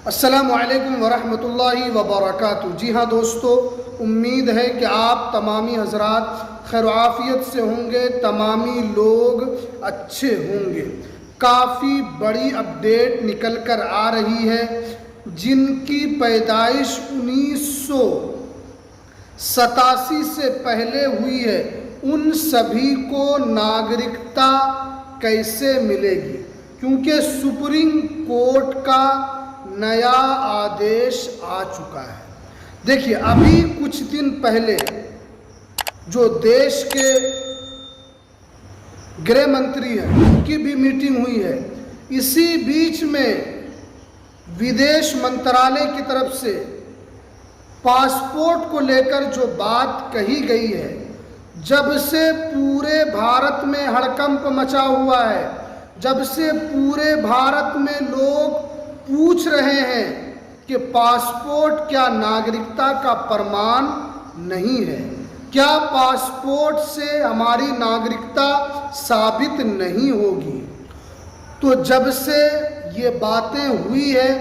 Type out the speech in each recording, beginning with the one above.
अस्सलामुअलैकुम वरहमतुल्लाहि वबरकातुहू। जी हाँ दोस्तों, उम्मीद है कि आप तमामी हजरात खैर आफियत से होंगे, तमामी लोग अच्छे होंगे। काफ़ी बड़ी अपडेट निकल कर आ रही है। जिनकी पैदाइश 1987 से पहले हुई है उन सभी को नागरिकता कैसे मिलेगी, क्योंकि सुप्रीम कोर्ट का नया आदेश आ चुका है। देखिए, अभी कुछ दिन पहले जो देश के गृह मंत्री हैं उनकी भी मीटिंग हुई है। इसी बीच में विदेश मंत्रालय की तरफ से पासपोर्ट को लेकर जो बात कही गई है, जब से पूरे भारत में हड़कंप मचा हुआ है, जब से पूरे भारत में लोग पूछ रहे हैं कि पासपोर्ट क्या नागरिकता का प्रमाण नहीं है, क्या पासपोर्ट से हमारी नागरिकता साबित नहीं होगी। तो जब से ये बातें हुई है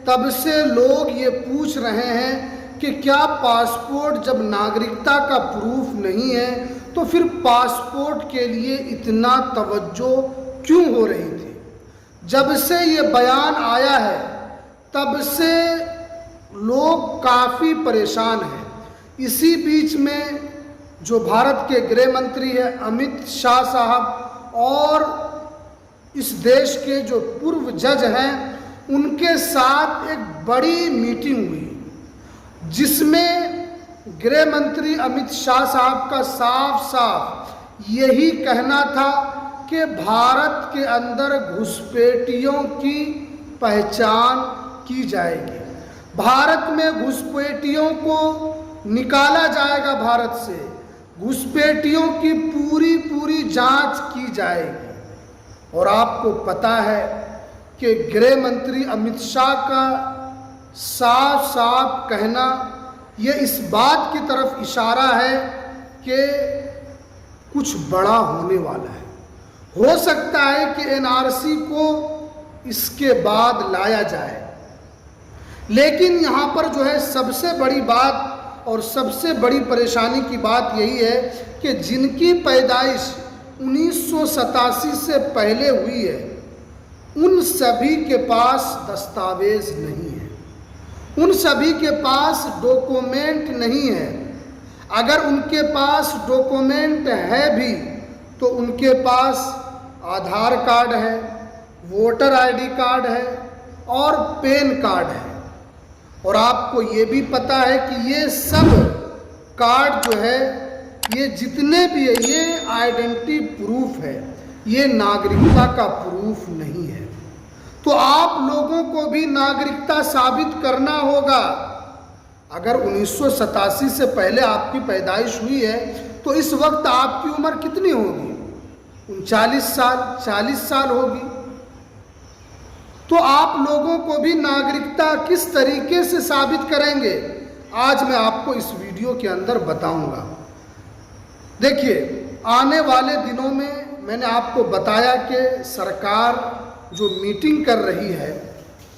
तब से लोग ये पूछ रहे हैं कि क्या पासपोर्ट जब नागरिकता का प्रूफ नहीं है तो फिर पासपोर्ट के लिए इतना तवज्जो क्यों हो रही थी। जब से ये बयान आया है तब से लोग काफ़ी परेशान हैं। इसी बीच में जो भारत के गृह मंत्री है अमित शाह साहब और इस देश के जो पूर्व जज हैं उनके साथ एक बड़ी मीटिंग हुई, जिसमें गृह मंत्री अमित शाह साहब का साफ साफ यही कहना था कि भारत के अंदर घुसपैठियों की पहचान की जाएगी, भारत में घुसपैठियों को निकाला जाएगा, भारत से घुसपैठियों की पूरी जांच की जाएगी। और आपको पता है कि गृह मंत्री अमित शाह का साफ साफ कहना यह इस बात की तरफ इशारा है कि कुछ बड़ा होने वाला है। हो सकता है कि एनआरसी को इसके बाद लाया जाए, लेकिन यहाँ पर जो है सबसे बड़ी बात और सबसे बड़ी परेशानी की बात यही है कि जिनकी पैदाइश 1987 से पहले हुई है उन सभी के पास दस्तावेज नहीं है, उन सभी के पास डॉक्यूमेंट नहीं है। अगर उनके पास डॉक्यूमेंट है भी तो उनके पास आधार कार्ड है, वोटर आईडी कार्ड है और पैन कार्ड है। और आपको ये भी पता है कि ये सब कार्ड जो है, ये जितने भी है, ये आइडेंटिटी प्रूफ है, ये नागरिकता का प्रूफ नहीं है। तो आप लोगों को भी नागरिकता साबित करना होगा। अगर 1987 से पहले आपकी पैदाइश हुई है तो इस वक्त आपकी उम्र कितनी होगी? 39 साल, 40 साल होगी। तो आप लोगों को भी नागरिकता किस तरीके से साबित करेंगे, आज मैं आपको इस वीडियो के अंदर बताऊंगा। देखिए, आने वाले दिनों में मैंने आपको बताया कि सरकार जो मीटिंग कर रही है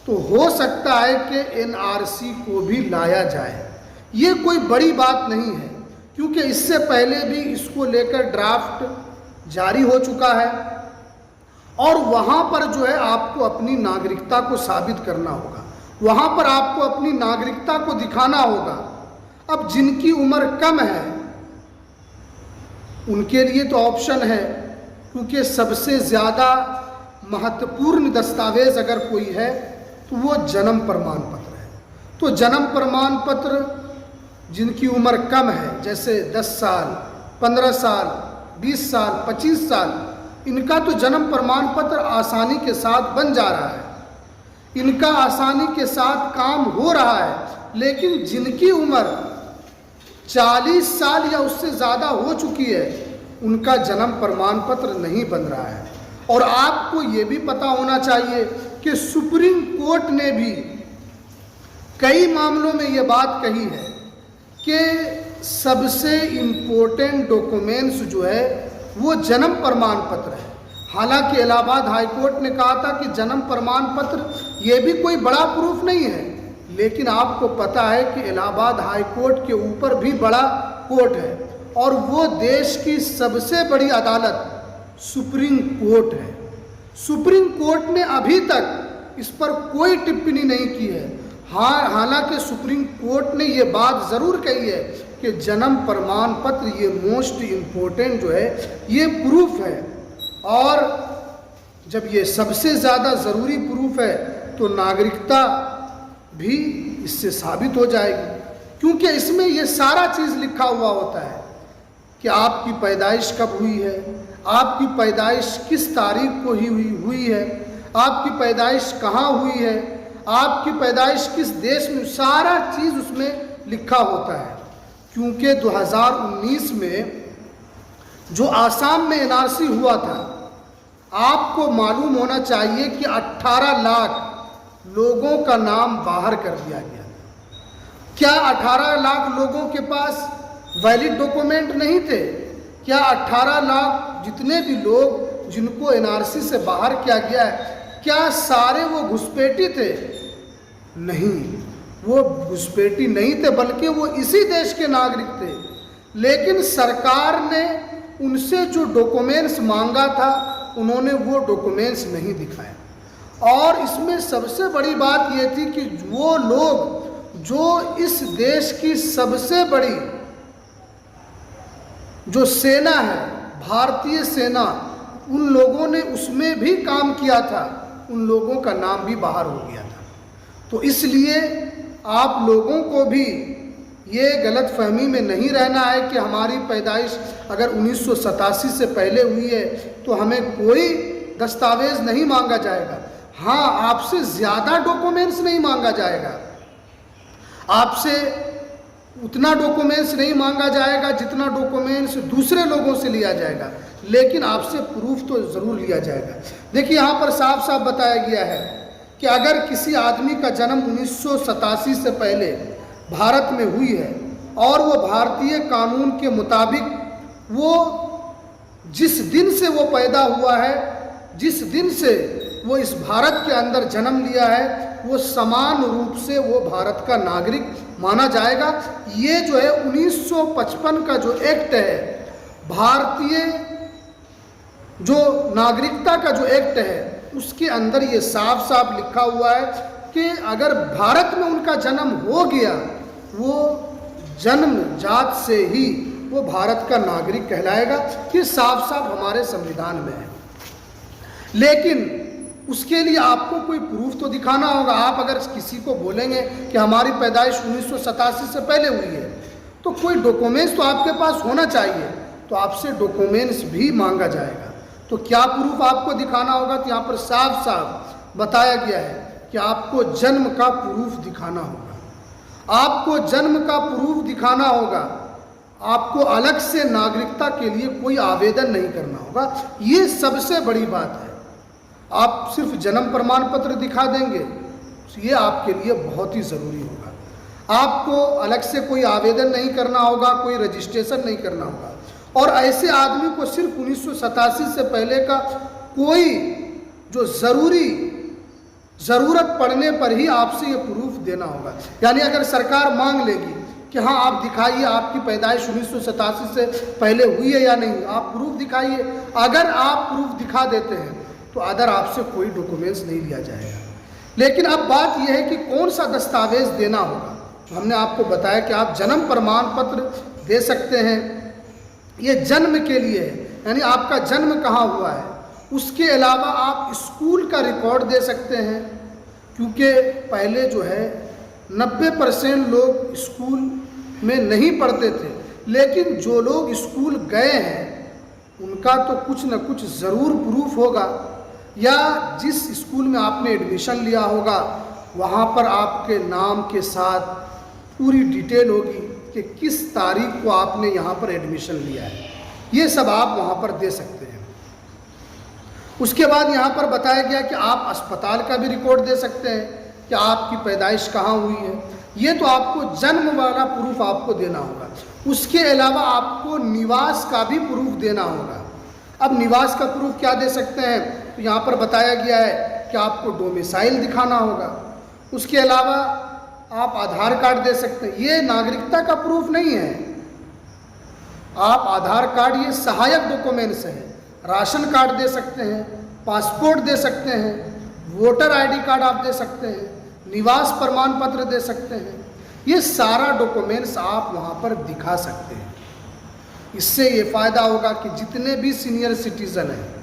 तो हो सकता है कि एनआरसी को भी लाया जाए। ये कोई बड़ी बात नहीं है, क्योंकि इससे पहले भी इसको लेकर ड्राफ्ट जारी हो चुका है और वहाँ पर जो है आपको अपनी नागरिकता को साबित करना होगा, वहाँ पर आपको अपनी नागरिकता को दिखाना होगा। अब जिनकी उम्र कम है उनके लिए तो ऑप्शन है, क्योंकि सबसे ज़्यादा महत्वपूर्ण दस्तावेज अगर कोई है तो वो जन्म प्रमाण पत्र है। तो जन्म प्रमाण पत्र जिनकी उम्र कम है, जैसे 10 साल, 15 साल, 20 साल, 25 साल, इनका तो जन्म प्रमाण पत्र आसानी के साथ बन जा रहा है, इनका आसानी के साथ काम हो रहा है। लेकिन जिनकी उम्र 40 साल या उससे ज़्यादा हो चुकी है उनका जन्म प्रमाण पत्र नहीं बन रहा है। और आपको ये भी पता होना चाहिए कि सुप्रीम कोर्ट ने भी कई मामलों में ये बात कही है कि सबसे इम्पोर्टेंट डॉक्यूमेंट्स जो है वो जन्म प्रमाण पत्र है। हालांकि इलाहाबाद हाईकोर्ट ने कहा था कि जन्म प्रमाण पत्र ये भी कोई बड़ा प्रूफ नहीं है, लेकिन आपको पता है कि इलाहाबाद हाईकोर्ट के ऊपर भी बड़ा कोर्ट है और वो देश की सबसे बड़ी अदालत सुप्रीम कोर्ट है। सुप्रीम कोर्ट ने अभी तक इस पर कोई टिप्पणी नहीं की है। हाँ, हालांकि सुप्रीम कोर्ट ने ये बात ज़रूर कही है कि जन्म प्रमाण पत्र ये मोस्ट इम्पोर्टेंट जो है ये प्रूफ है, और जब ये सबसे ज़्यादा ज़रूरी प्रूफ है तो नागरिकता भी इससे साबित हो जाएगी, क्योंकि इसमें ये सारा चीज़ लिखा हुआ होता है कि आपकी पैदाइश कब हुई है, आपकी पैदाइश किस तारीख को हुई है, आपकी पैदाइश कहाँ हुई है, आपकी पैदाइश किस देश में, सारा चीज़ उसमें लिखा होता है। क्योंकि 2019 में जो आसाम में एनआरसी हुआ था, आपको मालूम होना चाहिए कि 18 लाख लोगों का नाम बाहर कर दिया गया। क्या 18 लाख लोगों के पास वैलिड डॉक्यूमेंट नहीं थे? क्या 18 लाख जितने भी लोग जिनको एनआरसी से बाहर किया गया है, क्या सारे वो घुसपैठी थे? नहीं, वो घुसपैठी नहीं थे, बल्कि वो इसी देश के नागरिक थे। लेकिन सरकार ने उनसे जो डॉक्यूमेंट्स मांगा था, उन्होंने वो डॉक्यूमेंट्स नहीं दिखाए। और इसमें सबसे बड़ी बात ये थी कि वो लोग जो इस देश की सबसे बड़ी जो सेना है, भारतीय सेना, उन लोगों ने उसमें भी काम किया था, उन लोगों का नाम भी बाहर हो गया था। तो इसलिए आप लोगों को भी ये गलत फहमी में नहीं रहना है कि हमारी पैदाइश अगर 1987 से पहले हुई है तो हमें कोई दस्तावेज नहीं मांगा जाएगा। हाँ, आपसे ज़्यादा डॉक्यूमेंट्स नहीं मांगा जाएगा, आपसे उतना डॉक्यूमेंट्स नहीं मांगा जाएगा जितना डॉक्यूमेंट्स दूसरे लोगों से लिया जाएगा, लेकिन आपसे प्रूफ तो ज़रूर लिया जाएगा। देखिए, यहाँ पर साफ साफ बताया गया है कि अगर किसी आदमी का जन्म 1987 से पहले भारत में हुई है और वो भारतीय कानून के मुताबिक वो जिस दिन से वो पैदा हुआ है, जिस दिन से वो इस भारत के अंदर जन्म लिया है, वो समान रूप से वो भारत का नागरिक माना जाएगा। ये जो है 1955 का जो एक्ट है, भारतीय जो नागरिकता का जो एक्ट है, उसके अंदर ये साफ साफ लिखा हुआ है कि अगर भारत में उनका जन्म हो गया, वो जन्म जात से ही वो भारत का नागरिक कहलाएगा। ये साफ साफ हमारे संविधान में है। लेकिन उसके लिए आपको कोई प्रूफ तो दिखाना होगा। आप अगर किसी को बोलेंगे कि हमारी पैदाइश 1987 से पहले हुई है, तो कोई डॉक्यूमेंट्स तो आपके पास होना चाहिए, तो आपसे डॉक्यूमेंट्स भी मांगा जाएगा। तो क्या प्रूफ आपको दिखाना होगा? तो यहाँ पर साफ साफ बताया गया है कि आपको जन्म का प्रूफ दिखाना होगा, आपको जन्म का प्रूफ दिखाना होगा, आपको अलग से नागरिकता के लिए कोई आवेदन नहीं करना होगा। ये सबसे बड़ी बात है। आप सिर्फ जन्म प्रमाण पत्र दिखा देंगे, ये आपके लिए बहुत ही ज़रूरी होगा। आपको अलग से कोई आवेदन नहीं करना होगा, कोई रजिस्ट्रेशन नहीं करना होगा। और ऐसे आदमी को सिर्फ 1987 से पहले का कोई जो ज़रूरत पड़ने पर ही आपसे ये प्रूफ देना होगा। यानी अगर सरकार मांग लेगी कि हाँ आप दिखाइए आपकी पैदाइश 1987 से पहले हुई है या नहीं, आप प्रूफ दिखाइए। अगर आप प्रूफ दिखा देते हैं तो अदर आपसे कोई डॉक्यूमेंट्स नहीं लिया जाएगा। लेकिन अब बात यह है कि कौन सा दस्तावेज देना होगा। तो हमने आपको बताया कि आप जन्म प्रमाण पत्र दे सकते हैं, ये जन्म के लिए है, यानी आपका जन्म कहाँ हुआ है। उसके अलावा आप स्कूल का रिकॉर्ड दे सकते हैं, क्योंकि पहले जो है 90% लोग स्कूल में नहीं पढ़ते थे, लेकिन जो लोग स्कूल गए हैं उनका तो कुछ न कुछ ज़रूर प्रूफ होगा, या जिस स्कूल में आपने एडमिशन लिया होगा वहाँ पर आपके नाम के साथ पूरी डिटेल होगी कि किस तारीख को आपने यहाँ पर एडमिशन लिया है। ये सब आप वहाँ पर दे सकते हैं। उसके बाद यहाँ पर बताया गया कि आप अस्पताल का भी रिकॉर्ड दे सकते हैं कि आपकी पैदाइश कहाँ हुई है। ये तो आपको जन्म वाला प्रूफ आपको देना होगा। उसके अलावा आपको निवास का भी प्रूफ देना होगा। अब निवास का प्रूफ क्या दे सकते हैं, तो यहाँ पर बताया गया है कि आपको डोमिसाइल दिखाना होगा। उसके अलावा आप आधार कार्ड दे सकते हैं। ये नागरिकता का प्रूफ नहीं है। आप आधार कार्ड ये सहायक डॉक्यूमेंट्स है। राशन कार्ड दे सकते हैं, पासपोर्ट दे सकते हैं, वोटर आईडी कार्ड आप दे सकते हैं, निवास प्रमाण पत्र दे सकते हैं। ये सारा डॉक्यूमेंट्स आप वहाँ पर दिखा सकते हैं। इससे ये फ़ायदा होगा कि जितने भी सीनियर सिटीज़न हैं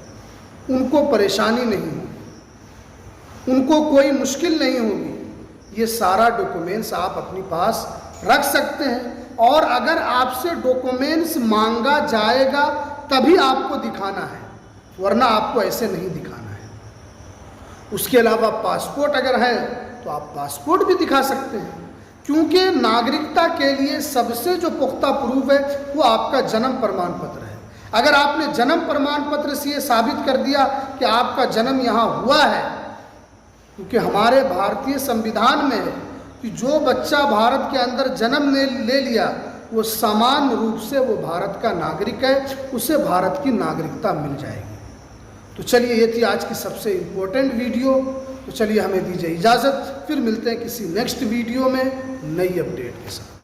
उनको परेशानी नहीं होगी, उनको कोई मुश्किल नहीं होगी। ये सारा डॉक्यूमेंट्स आप अपने पास रख सकते हैं, और अगर आपसे डॉक्यूमेंट्स मांगा जाएगा तभी आपको दिखाना है, वरना आपको ऐसे नहीं दिखाना है। उसके अलावा पासपोर्ट अगर है तो आप पासपोर्ट भी दिखा सकते हैं, क्योंकि नागरिकता के लिए सबसे जो पुख्ता प्रूफ है वो आपका जन्म प्रमाण पत्र है। अगर आपने जन्म प्रमाण पत्र से ये साबित कर दिया कि आपका जन्म यहाँ हुआ है, क्योंकि हमारे भारतीय संविधान में है कि जो बच्चा भारत के अंदर जन्म ले लिया वो समान रूप से वो भारत का नागरिक है, उसे भारत की नागरिकता मिल जाएगी। तो चलिए, ये थी आज की सबसे इम्पोर्टेंट वीडियो। तो चलिए, हमें दीजिए इजाज़त, फिर मिलते हैं किसी नेक्स्ट वीडियो में नई अपडेट के साथ।